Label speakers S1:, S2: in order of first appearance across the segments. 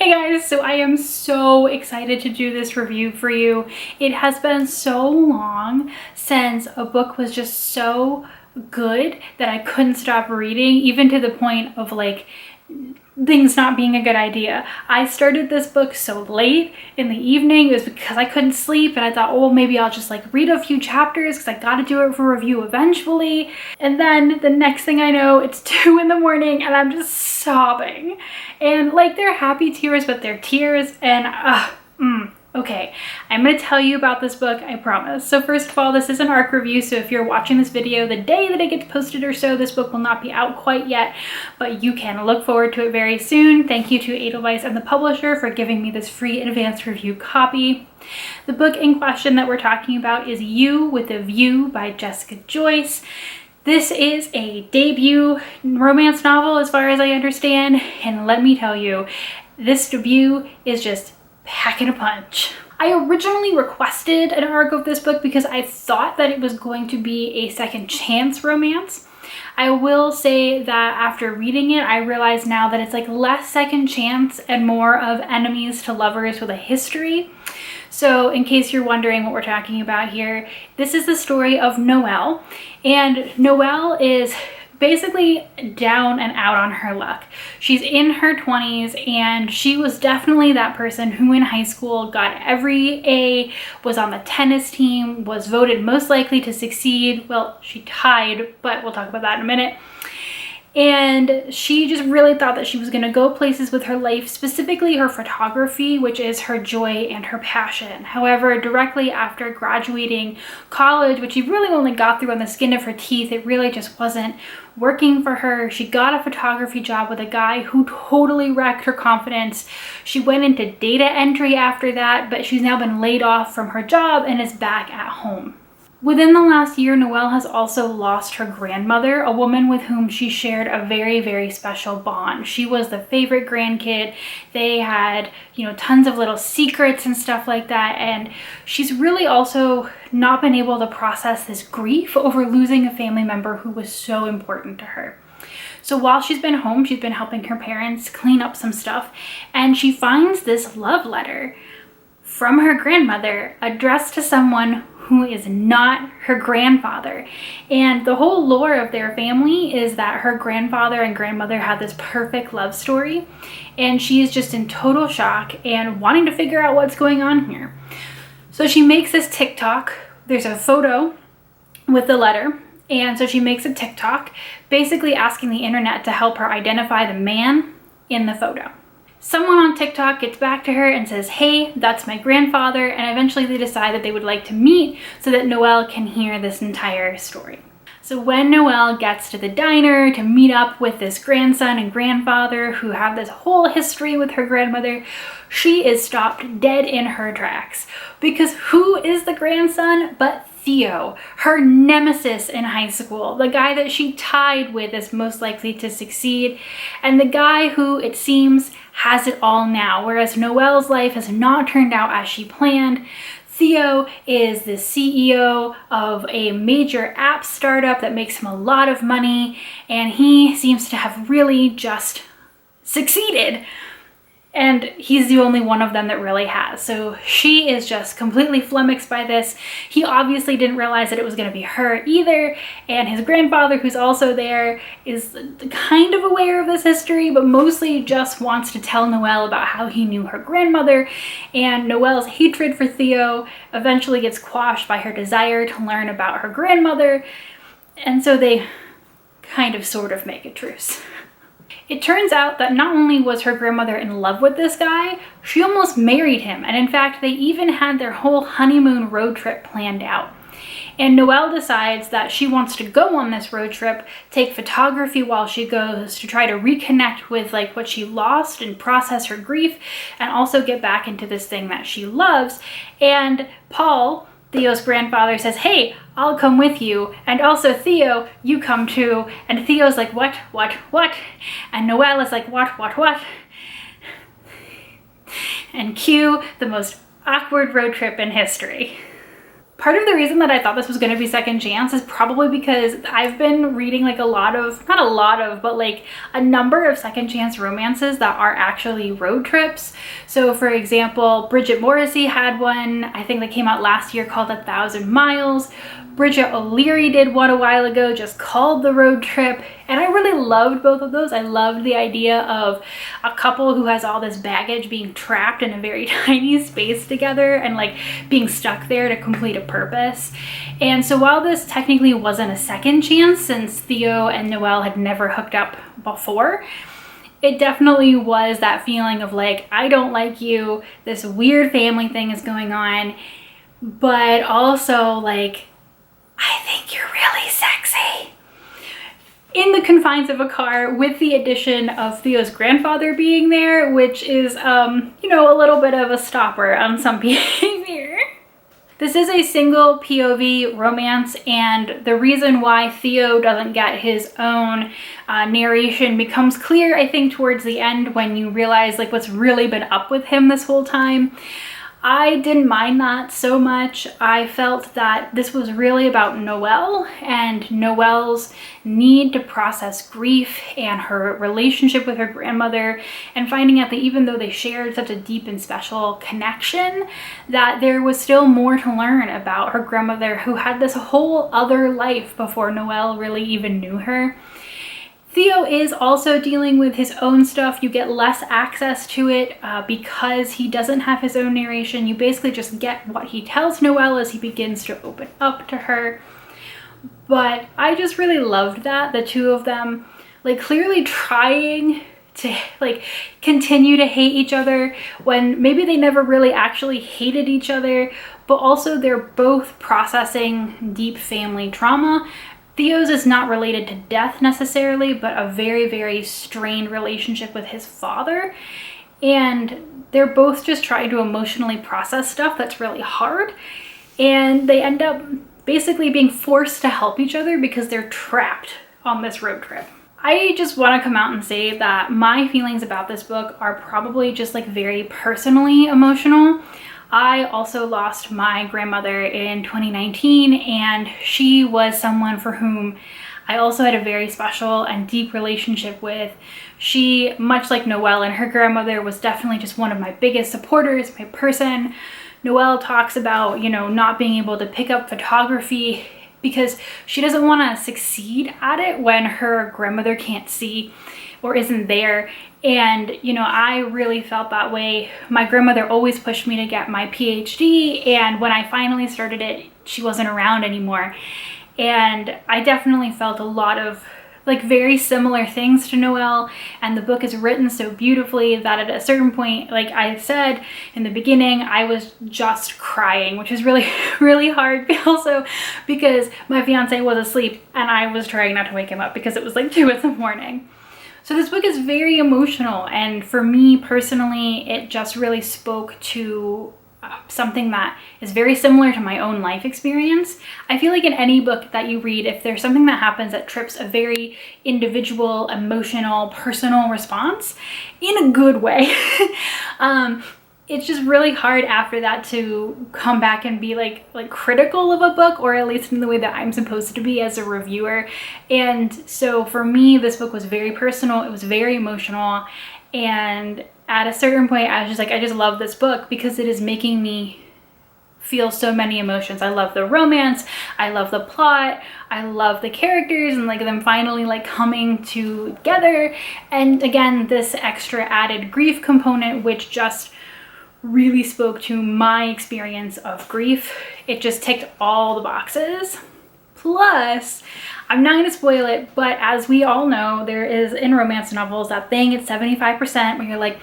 S1: Hey guys, so I am so excited to do this review for you. It has been so long since a book was just so good that I couldn't stop reading, even to the point of like things not being a good idea. I started this book so late in the evening. It was because I couldn't sleep and I thought, oh, maybe I'll just like read a few chapters because I gotta do it for review eventually. And then the next thing I know, it's 2 in the morning and I'm just sobbing. And like they're happy tears, but they're tears and okay, I'm going to tell you about this book, I promise. So first of all, this is an ARC review, so if you're watching this video the day that it gets posted or so, this book will not be out quite yet, but you can look forward to it very soon. Thank you to Edelweiss and the publisher for giving me this free advanced review copy. The book in question that we're talking about is You with a View by Jessica Joyce. This is a debut romance novel as far as I understand, and let me tell you, this debut is just packing a punch. I originally requested an ARC of this book because I thought that it was going to be a second chance romance. I will say that after reading it, I realize now that it's like less second chance and more of enemies to lovers with a history. So in case you're wondering what we're talking about here, this is the story of Noelle, and Noelle is basically down and out on her luck. She's in her 20s and she was definitely that person who in high school got every A, was on the tennis team, was voted most likely to succeed. Well, she tied, but we'll talk about that in a minute. And she just really thought that she was going to go places with her life, specifically her photography, which is her joy and her passion. However, directly after graduating college, which she really only got through on the skin of her teeth, it really just wasn't working for her. She got a photography job with a guy who totally wrecked her confidence. She went into data entry after that, but she's now been laid off from her job and is back at home. Within the last year, Noelle has also lost her grandmother, a woman with whom she shared a very, very special bond. She was the favorite grandkid. They had, tons of little secrets and stuff like that. And she's really also not been able to process this grief over losing a family member who was so important to her. So while she's been home, she's been helping her parents clean up some stuff, and she finds this love letter from her grandmother addressed to someone who is not her grandfather. And the whole lore of their family is that her grandfather and grandmother had this perfect love story, and she's just in total shock and wanting to figure out what's going on here. So she makes this TikTok. There's a photo with the letter, and so she makes a TikTok basically asking the internet to help her identify the man in the photo. Someone on TikTok gets back to her and says, hey, that's my grandfather, and eventually they decide that they would like to meet so that Noelle can hear this entire story. So when Noelle gets to the diner to meet up with this grandson and grandfather who have this whole history with her grandmother, she is stopped dead in her tracks. Because who is the grandson but Theo, her nemesis in high school, the guy that she tied with as most likely to succeed, and the guy who, it seems, has it all now, whereas Noelle's life has not turned out as she planned. Theo is the CEO of a major app startup that makes him a lot of money, and he seems to have really just succeeded. And he's the only one of them that really has. So she is just completely flummoxed by this. He obviously didn't realize that it was going to be her either. And his grandfather, who's also there, is kind of aware of this history, but mostly just wants to tell Noelle about how he knew her grandmother. And Noelle's hatred for Theo eventually gets quashed by her desire to learn about her grandmother. And so they kind of sort of make a truce. It turns out that not only was her grandmother in love with this guy, she almost married him. And in fact, they even had their whole honeymoon road trip planned out. And Noelle decides that she wants to go on this road trip, take photography while she goes to try to reconnect with like what she lost and process her grief, and also get back into this thing that she loves. And Paul, Theo's grandfather, says, hey, I'll come with you, and also Theo, you come too. And Theo's like, what? And Noelle is like, what? And cue the most awkward road trip in history. Part of the reason that I thought this was going to be second chance is probably because I've been reading like like a number of second chance romances that are actually road trips. So for example, Bridget Morrissey had one, I think that came out last year, called 1,000 Miles. Bridget O'Leary did one a while ago, just called The Road Trip, and I really loved both of those. I loved the idea of a couple who has all this baggage being trapped in a very tiny space together and like being stuck there to complete a purpose. And so while this technically wasn't a second chance, since Theo and Noelle had never hooked up before, it definitely was that feeling of like, I don't like you, this weird family thing is going on, but also like, I think you're really sexy. In the confines of a car, with the addition of Theo's grandfather being there, which is, you know, a little bit of a stopper on some behavior. This is a single POV romance, and the reason why Theo doesn't get his own narration becomes clear, I think, towards the end when you realize like what's really been up with him this whole time. I didn't mind that so much. I felt that this was really about Noelle and Noelle's need to process grief and her relationship with her grandmother, and finding out that even though they shared such a deep and special connection, that there was still more to learn about her grandmother, who had this whole other life before Noelle really even knew her. Theo is also dealing with his own stuff. You get less access to it because he doesn't have his own narration. You basically just get what he tells Noelle as he begins to open up to her. But I just really loved that, the two of them like clearly trying to like continue to hate each other when maybe they never really actually hated each other, but also they're both processing deep family trauma. Theo's is not related to death necessarily, but a very, very strained relationship with his father. And they're both just trying to emotionally process stuff that's really hard. And they end up basically being forced to help each other because they're trapped on this road trip. I just want to come out and say that my feelings about this book are probably just like very personally emotional. I also lost my grandmother in 2019, and she was someone for whom I also had a very special and deep relationship with. She, much like Noelle and her grandmother, was definitely just one of my biggest supporters, my person. Noelle talks about, you know, not being able to pick up photography because she doesn't want to succeed at it when her grandmother can't see or isn't there. And, you know, I really felt that way. My grandmother always pushed me to get my PhD, and when I finally started it, she wasn't around anymore. And I definitely felt a lot of like very similar things to Noelle, and the book is written so beautifully that at a certain point, like I said in the beginning, I was just crying, which is really, really hard also because my fiance was asleep and I was trying not to wake him up because it was like 2 a.m. So this book is very emotional, and for me personally, it just really spoke to something that is very similar to my own life experience. I feel like in any book that you read, if there's something that happens that trips a very individual, emotional, personal response in a good way, it's just really hard after that to come back and be like critical of a book, or at least in the way that I'm supposed to be as a reviewer. And so for me, this book was very personal. It was very emotional. And at a certain point, I was just like, I just love this book because it is making me feel so many emotions. I love the romance, I love the plot, I love the characters and like them finally like coming together. And again, this extra added grief component, which just really spoke to my experience of grief. It just ticked all the boxes. Plus, I'm not going to spoil it, but as we all know, there is in romance novels that thing at 75% where you're like,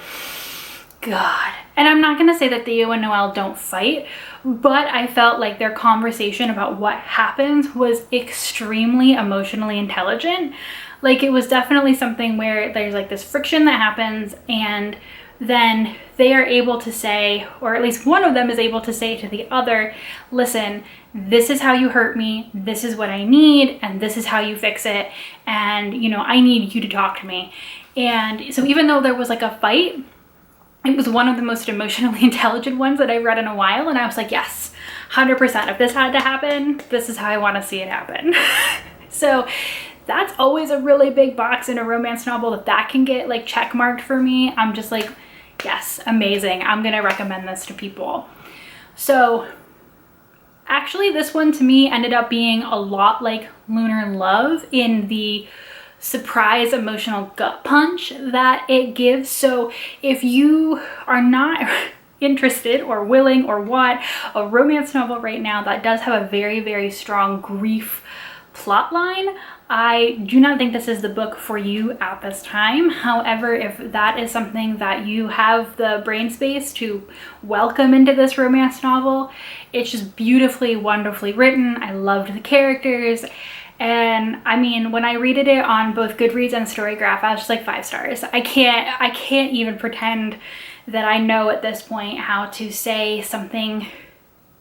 S1: God. And I'm not going to say that Theo and Noelle don't fight, but I felt like their conversation about what happens was extremely emotionally intelligent. Like it was definitely something where there's like this friction that happens, and then they are able to say, or at least one of them is able to say to the other, listen, this is how you hurt me, this is what I need, and this is how you fix it, and you know, I need you to talk to me. And so even though there was like a fight, it was one of the most emotionally intelligent ones that I've read in a while, and I was like, yes, 100%. If this had to happen, this is how I want to see it happen. So that's always a really big box in a romance novel. If that can get like check marked for me, I'm just like, yes, amazing. I'm gonna recommend this to people. So actually this one to me ended up being a lot like Lunar Love in the surprise emotional gut punch that it gives. So if you are not interested or willing or want a romance novel right now that does have a very, very strong grief plot line, I do not think this is the book for you at this time. However, if that is something that you have the brain space to welcome into this romance novel, it's just beautifully, wonderfully written. I loved the characters. And I mean, when I rated it on both Goodreads and Storygraph, I was just like 5 stars. I can't even pretend that I know at this point how to say something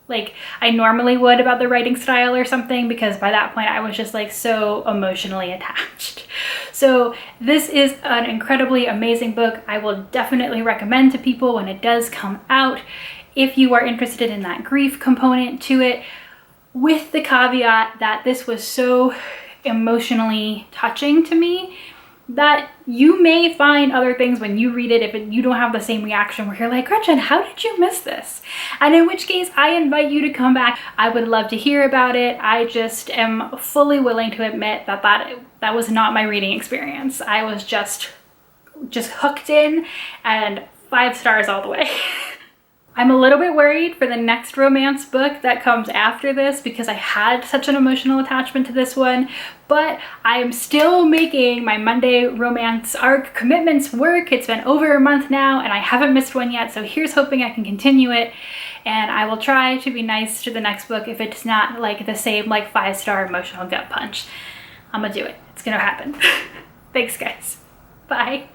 S1: like I normally would about the writing style or something, because by that point I was just like so emotionally attached. So this is an incredibly amazing book. I will definitely recommend to people when it does come out, if you are interested in that grief component to it, with the caveat that this was so emotionally touching to me that you may find other things when you read it, if you don't have the same reaction where you're like, Gretchen, how did you miss this? And in which case I invite you to come back. I would love to hear about it. I just am fully willing to admit that that was not my reading experience. I was just hooked in, and 5 stars all the way. I'm a little bit worried for the next romance book that comes after this because I had such an emotional attachment to this one, but I am still making my Monday romance arc commitments work. It's been over a month now and I haven't missed one yet, so here's hoping I can continue it, and I will try to be nice to the next book if it's not like the same like 5-star emotional gut punch. I'm gonna do it. It's gonna happen. Thanks guys. Bye.